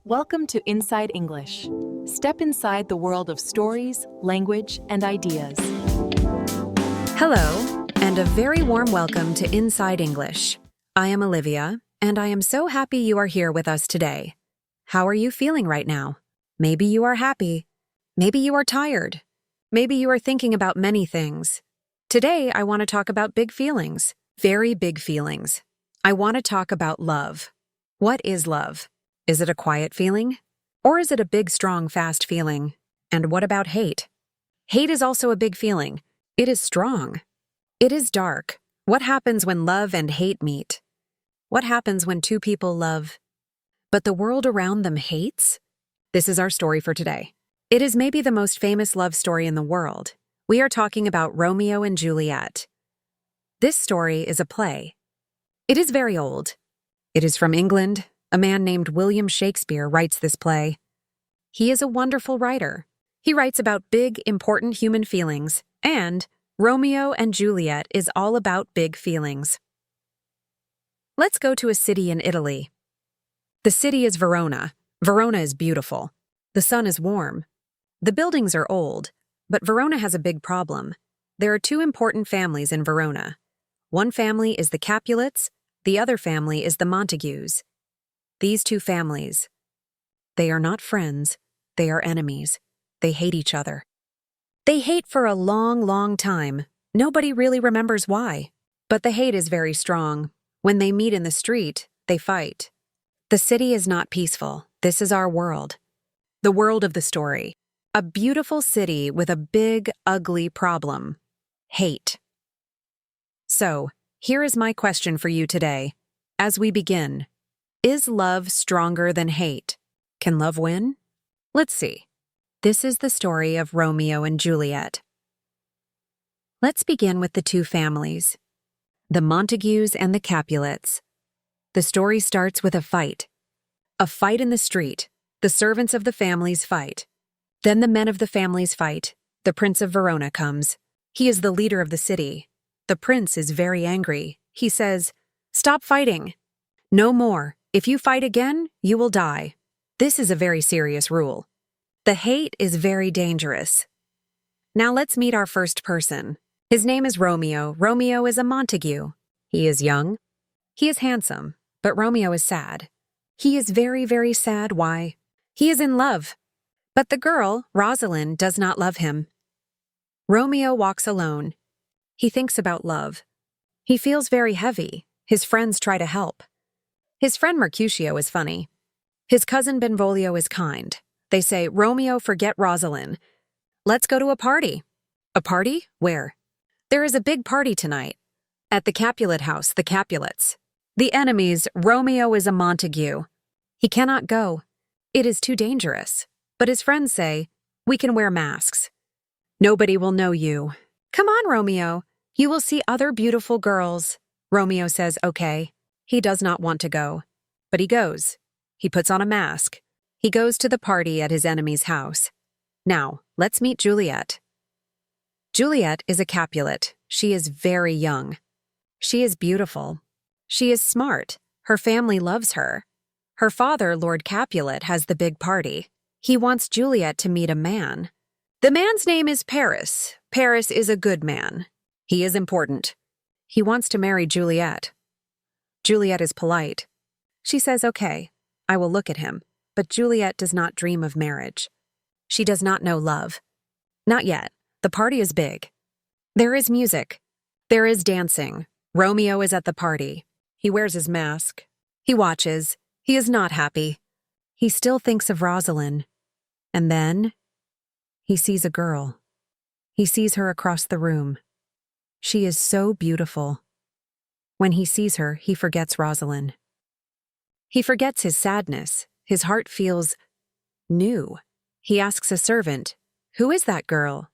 Welcome to Inside English. Step inside the world of stories, language, and ideas. Hello, and a very warm welcome to Inside English. I am Olivia, and I am so happy you are here with us today. How are you feeling right now? Maybe you are happy. Maybe you are tired. Maybe you are thinking about many things. Today, I want to talk about big feelings, very big feelings. I want to talk about love. What is love? Is it a quiet feeling? Or is it a big, strong, fast feeling? And what about hate? Hate is also a big feeling. It is strong. It is dark. What happens when love and hate meet? What happens when two people love, but the world around them hates? This is our story for today. It is maybe the most famous love story in the world. We are talking about Romeo and Juliet. This story is a play. It is very old. It is from England. A man named William Shakespeare writes this play. He is a wonderful writer. He writes about big, important human feelings, and Romeo and Juliet is all about big feelings. Let's go to a city in Italy. The city is Verona. Verona is beautiful. The sun is warm. The buildings are old, but Verona has a big problem. There are two important families in Verona. One family is the Capulets, the other family is the Montagues. These two families, they are not friends, they are enemies. They hate each other. They hate for a long, long time. Nobody really remembers why. But the hate is very strong. When they meet in the street, they fight. The city is not peaceful. This is our world. The world of the story. A beautiful city with a big, ugly problem. Hate. So, here is my question for you today. As we begin, is love stronger than hate? Can love win? Let's see. This is the story of Romeo and Juliet. Let's begin with the two families, the Montagues and the Capulets. The story starts with a fight. A fight in the street. The servants of the families fight. Then the men of the families fight. The Prince of Verona comes. He is the leader of the city. The prince is very angry. He says, "Stop fighting. No more. If you fight again, you will die." This is a very serious rule. The hate is very dangerous. Now let's meet our first person. His name is Romeo. Romeo is a Montague. He is young. He is handsome, but Romeo is sad. He is very, very sad. Why? He is in love. But the girl, Rosalind, does not love him. Romeo walks alone. He thinks about love. He feels very heavy. His friends try to help. His friend Mercutio is funny. His cousin Benvolio is kind. They say, "Romeo, forget Rosalind. Let's go to a party." A party? Where? There is a big party tonight. At the Capulet house, the Capulets. The enemies, Romeo is a Montague. He cannot go. It is too dangerous. But his friends say, "We can wear masks. Nobody will know you. Come on, Romeo. You will see other beautiful girls." Romeo says, "Okay." He does not want to go. But he goes. He puts on a mask. He goes to the party at his enemy's house. Now, let's meet Juliet. Juliet is a Capulet. She is very young. She is beautiful. She is smart. Her family loves her. Her father, Lord Capulet, has the big party. He wants Juliet to meet a man. The man's name is Paris. Paris is a good man. He is important. He wants to marry Juliet. Juliet is polite. She says, "Okay, I will look at him." But Juliet does not dream of marriage. She does not know love. Not yet. The party is big. There is music. There is dancing. Romeo is at the party. He wears his mask. He watches. He is not happy. He still thinks of Rosalind. And then he sees a girl. He sees her across the room. She is so beautiful. When he sees her, he forgets Rosalind. He forgets his sadness. His heart feels new. He asks a servant, "Who is that girl?"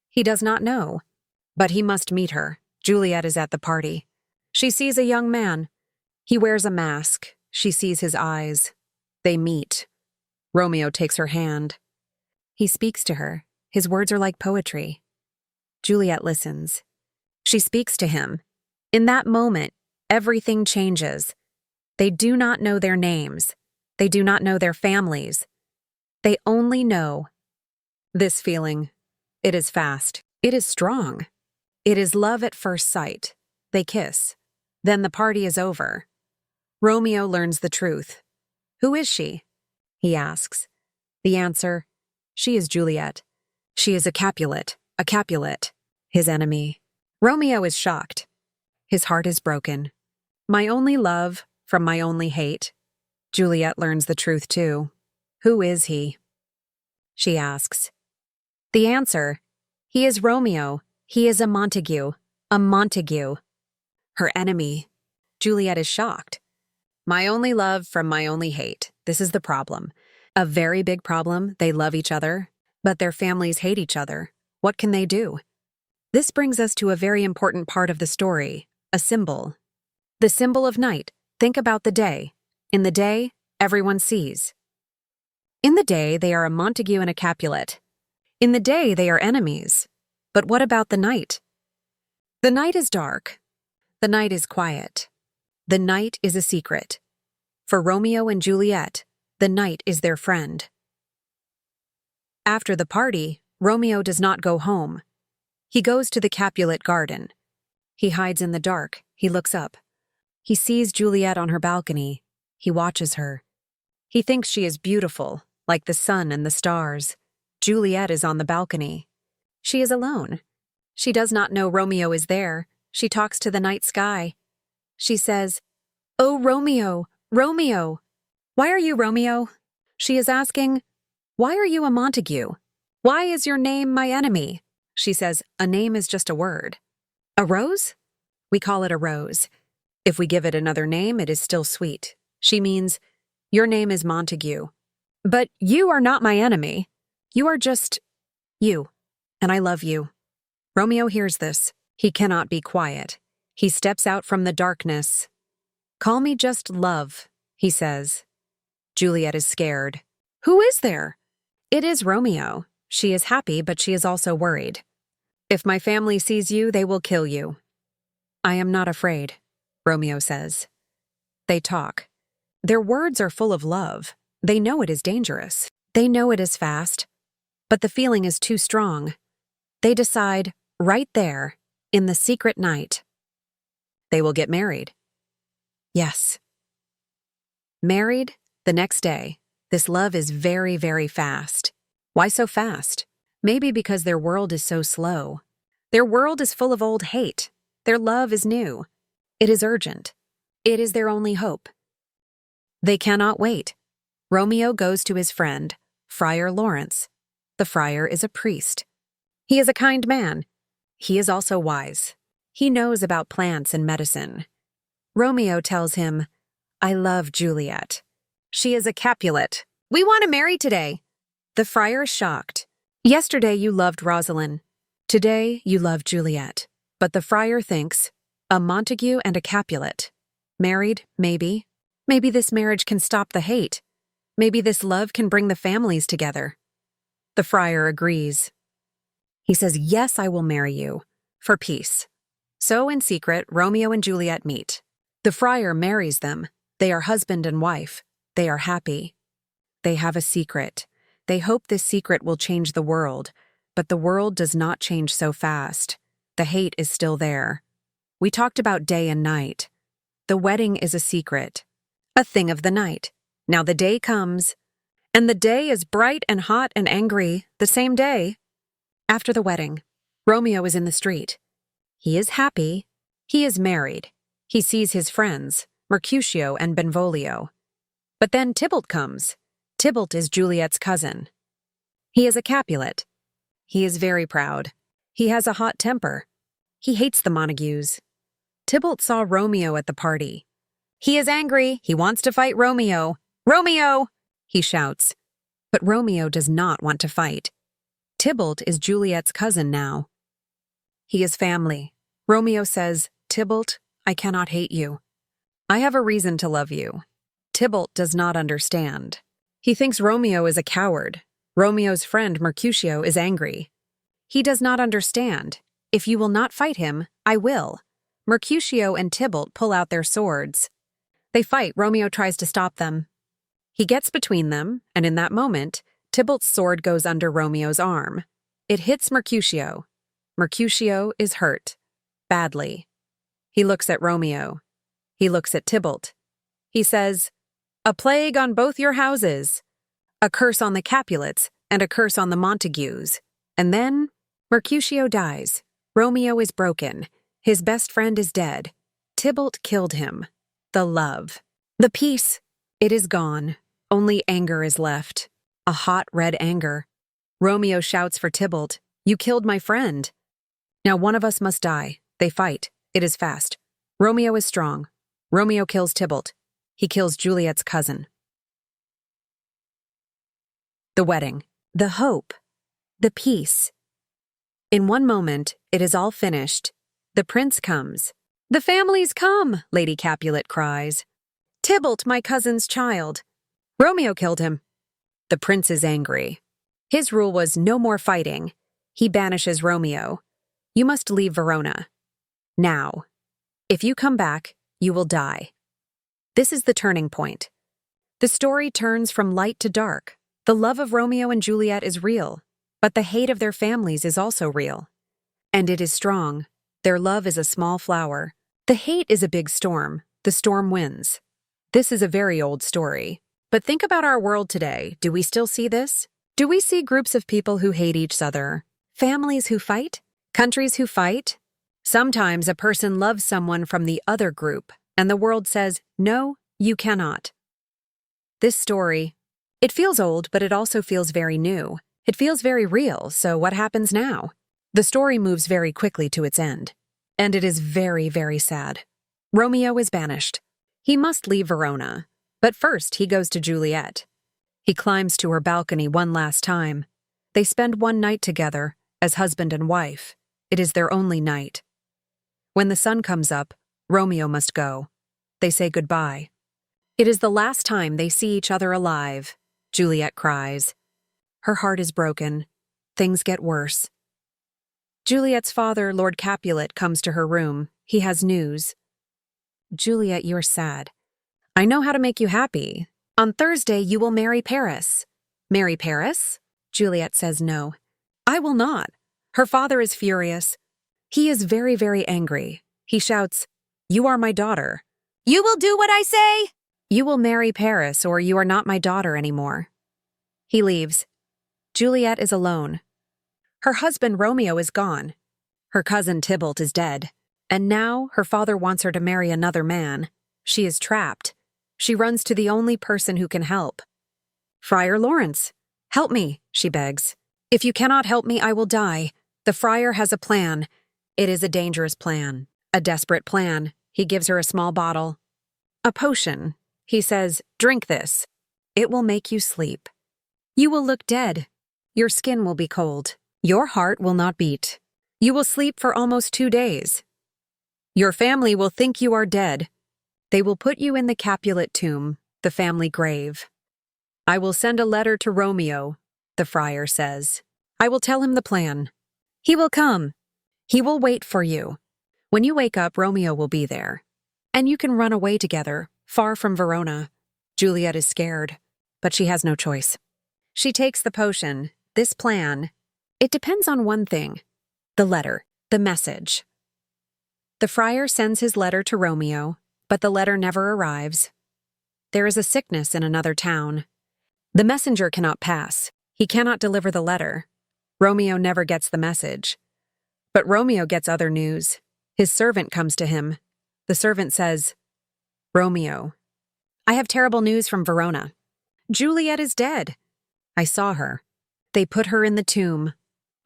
He does not know, but he must meet her. Juliet is at the party. She sees a young man. He wears a mask. She sees his eyes. They meet. Romeo takes her hand. He speaks to her. His words are like poetry. Juliet listens. She speaks to him. In that moment, everything changes. They do not know their names. They do not know their families. They only know this feeling. It is fast. It is strong. It is love at first sight. They kiss. Then the party is over. Romeo learns the truth. Who is she? He asks. The answer, she is Juliet. She is a Capulet, his enemy. Romeo is shocked. His heart is broken. My only love from my only hate. Juliet learns the truth too. Who is he? She asks. The answer, he is Romeo. He is a Montague. Her enemy. Juliet is shocked. My only love from my only hate. This is the problem. A very big problem. They love each other, but their families hate each other. What can they do? This brings us to a very important part of the story, a symbol. The symbol of night. Think about the day. In the day, everyone sees. In the day, they are a Montague and a Capulet. In the day, they are enemies. But what about the night? The night is dark. The night is quiet. The night is a secret. For Romeo and Juliet, the night is their friend. After the party, Romeo does not go home. He goes to the Capulet garden. He hides in the dark. He looks up. He sees Juliet on her balcony. He watches her. He thinks she is beautiful, like the sun and the stars. Juliet is on the balcony. She is alone. She does not know Romeo is there. She talks to the night sky. She says, "Oh, Romeo, Romeo." "Why are you Romeo?" She is asking, "Why are you a Montague? Why is your name my enemy?" She says, "A name is just a word." A rose? We call it a rose. If we give it another name, it is still sweet. She means, your name is Montague. But you are not my enemy. You are just you, and I love you. Romeo hears this. He cannot be quiet. He steps out from the darkness. "Call me just love," he says. Juliet is scared. Who is there? It is Romeo. She is happy, but she is also worried. "If my family sees you, they will kill you." "I am not afraid," Romeo says. They talk. Their words are full of love. They know it is dangerous. They know it is fast. But the feeling is too strong. They decide, right there, in the secret night, they will get married. Yes. Married the next day. This love is very, very fast. Why so fast? Maybe because their world is so slow. Their world is full of old hate. Their love is new. It is urgent. It is their only hope. They cannot wait. Romeo goes to his friend, Friar Lawrence. The friar is a priest. He is a kind man. He is also wise. He knows about plants and medicine. Romeo tells him, "I love Juliet. She is a Capulet. We want to marry today." The friar is shocked. Yesterday you loved Rosalind. Today you love Juliet. But the friar thinks, a Montague and a Capulet. Married, maybe. Maybe this marriage can stop the hate. Maybe this love can bring the families together. The friar agrees. He says, "Yes, I will marry you. For peace." So in secret, Romeo and Juliet meet. The friar marries them. They are husband and wife. They are happy. They have a secret. They hope this secret will change the world, but the world does not change so fast. The hate is still there. We talked about day and night. The wedding is a secret, a thing of the night. Now the day comes, and the day is bright and hot and angry the same day. After the wedding, Romeo is in the street. He is happy. He is married. He sees his friends, Mercutio and Benvolio. But then Tybalt comes. Tybalt is Juliet's cousin. He is a Capulet. He is very proud. He has a hot temper. He hates the Montagues. Tybalt saw Romeo at the party. He is angry. He wants to fight Romeo. "Romeo!" he shouts. But Romeo does not want to fight. Tybalt is Juliet's cousin now. He is family. Romeo says, "Tybalt, I cannot hate you. I have a reason to love you." Tybalt does not understand. He thinks Romeo is a coward. Romeo's friend Mercutio is angry. He does not understand. "If you will not fight him, I will." Mercutio and Tybalt pull out their swords. They fight. Romeo tries to stop them. He gets between them, and in that moment, Tybalt's sword goes under Romeo's arm. It hits Mercutio. Mercutio is hurt. Badly. He looks at Romeo. He looks at Tybalt. He says, "A plague on both your houses. A curse on the Capulets and a curse on the Montagues." And then, Mercutio dies. Romeo is broken. His best friend is dead. Tybalt killed him. The love. The peace. It is gone. Only anger is left. A hot red anger. Romeo shouts for Tybalt, "You killed my friend." Now one of us must die. They fight. It is fast. Romeo is strong. Romeo kills Tybalt. He kills Juliet's cousin. The wedding. The hope. The peace. In one moment, it is all finished. The prince comes. "The family's come," Lady Capulet cries. "Tybalt, my cousin's child. Romeo killed him." The prince is angry. His rule was no more fighting. He banishes Romeo. "You must leave Verona. Now. If you come back, you will die." This is the turning point. The story turns from light to dark. The love of Romeo and Juliet is real, but the hate of their families is also real. And it is strong. Their love is a small flower. The hate is a big storm. The storm wins. This is a very old story. But think about our world today. Do we still see this? Do we see groups of people who hate each other? Families who fight? Countries who fight? Sometimes a person loves someone from the other group, and the world says, "No, you cannot." This story, it feels old, but it also feels very new. It feels very real, so what happens now? The story moves very quickly to its end. And it is very, very sad. Romeo is banished. He must leave Verona. But first, he goes to Juliet. He climbs to her balcony one last time. They spend one night together, as husband and wife. It is their only night. When the sun comes up, Romeo must go. They say goodbye. It is the last time they see each other alive. Juliet cries. Her heart is broken. Things get worse. Juliet's father, Lord Capulet, comes to her room. He has news. "Juliet, you're sad. I know how to make you happy. On Thursday, you will marry Paris." "Marry Paris?" Juliet says no. "I will not." Her father is furious. He is very, very angry. He shouts, "You are my daughter. You will do what I say. You will marry Paris, or you are not my daughter anymore." He leaves. Juliet is alone. Her husband Romeo is gone. Her cousin Tybalt is dead. And now her father wants her to marry another man. She is trapped. She runs to the only person who can help. "Friar Lawrence, help me," she begs. "If you cannot help me, I will die. The friar has a plan. It is a dangerous plan, a desperate plan." He gives her a small bottle. "A potion." He says, "Drink this. It will make you sleep. You will look dead. Your skin will be cold. Your heart will not beat. You will sleep for almost 2 days. Your family will think you are dead. They will put you in the Capulet tomb, the family grave. I will send a letter to Romeo," the friar says. "I will tell him the plan. He will come. He will wait for you. When you wake up, Romeo will be there. And you can run away together, far from Verona." Juliet is scared, but she has no choice. She takes the potion, this plan. It depends on one thing: the letter, the message. The friar sends his letter to Romeo, but the letter never arrives. There is a sickness in another town. The messenger cannot pass. He cannot deliver the letter. Romeo never gets the message. But Romeo gets other news. His servant comes to him. The servant says, "Romeo, I have terrible news from Verona. Juliet is dead. I saw her. They put her in the tomb."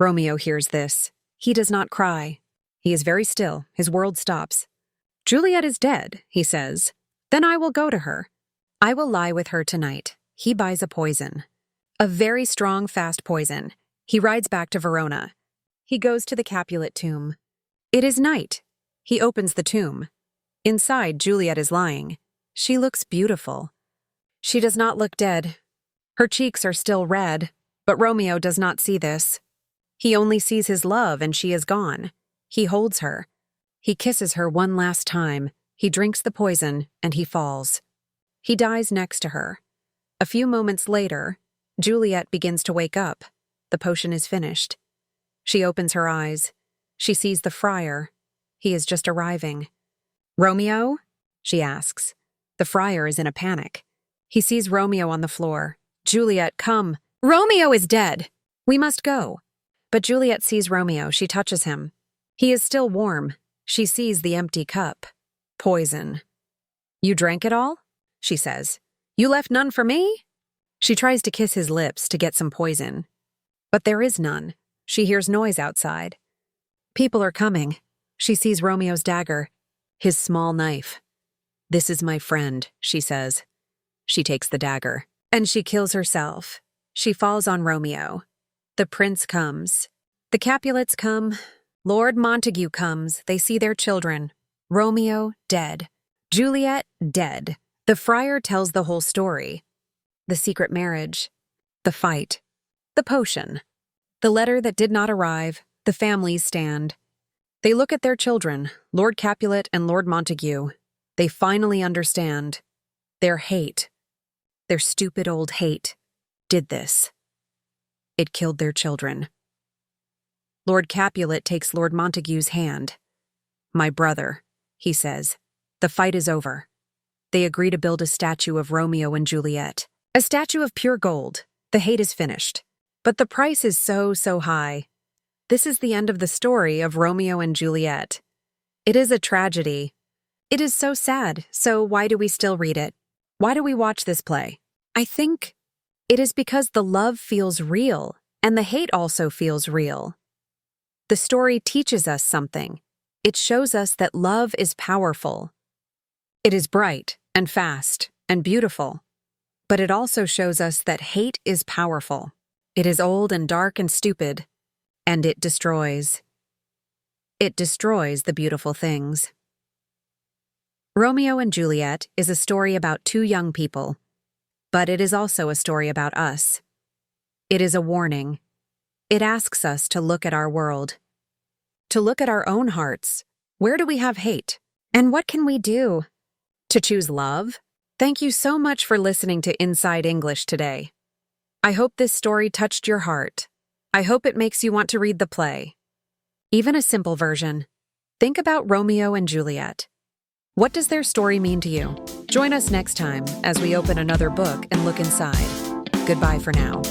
Romeo hears this. He does not cry. He is very still. His world stops. "Juliet is dead," he says. "Then I will go to her. I will lie with her tonight." He buys a poison. A very strong, fast poison. He rides back to Verona. He goes to the Capulet tomb. It is night. He opens the tomb. Inside, Juliet is lying. She looks beautiful. She does not look dead. Her cheeks are still red, but Romeo does not see this. He only sees his love, and she is gone. He holds her. He kisses her one last time. He drinks the poison, and he falls. He dies next to her. A few moments later, Juliet begins to wake up. The potion is finished. She opens her eyes. She sees the friar. He is just arriving. "Romeo?" she asks. The friar is in a panic. He sees Romeo on the floor. "Juliet, come. Romeo is dead. We must go." But Juliet sees Romeo. She touches him. He is still warm. She sees the empty cup. Poison. "You drank it all?" she says. "You left none for me?" She tries to kiss his lips to get some poison. But there is none. She hears noise outside. People are coming. She sees Romeo's dagger, his small knife. "This is my friend," she says. She takes the dagger. And she kills herself. She falls on Romeo. The prince comes. The Capulets come. Lord Montague comes. They see their children. Romeo, dead. Juliet, dead. The friar tells the whole story. The secret marriage. The fight. The potion. The letter that did not arrive. The families stand. They look at their children, Lord Capulet and Lord Montague. They finally understand. Their hate, their stupid old hate, did this. It killed their children. Lord Capulet takes Lord Montague's hand. "My brother," he says. "The fight is over." They agree to build a statue of Romeo and Juliet. A statue of pure gold. The hate is finished. But the price is so high. This is the end of the story of Romeo and Juliet. It is a tragedy. It is so sad, so why do we still read it? Why do we watch this play? I think it is because the love feels real, and the hate also feels real. The story teaches us something. It shows us that love is powerful. It is bright and fast and beautiful. But it also shows us that hate is powerful. It is old and dark and stupid, and it destroys. It destroys the beautiful things. Romeo and Juliet is a story about two young people, but it is also a story about us. It is a warning. It asks us to look at our world, to look at our own hearts. Where do we have hate? And what can we do? To choose love? Thank you so much for listening to Inside English today. I hope this story touched your heart. I hope it makes you want to read the play. Even a simple version. Think about Romeo and Juliet. What does their story mean to you? Join us next time as we open another book and look inside. Goodbye for now.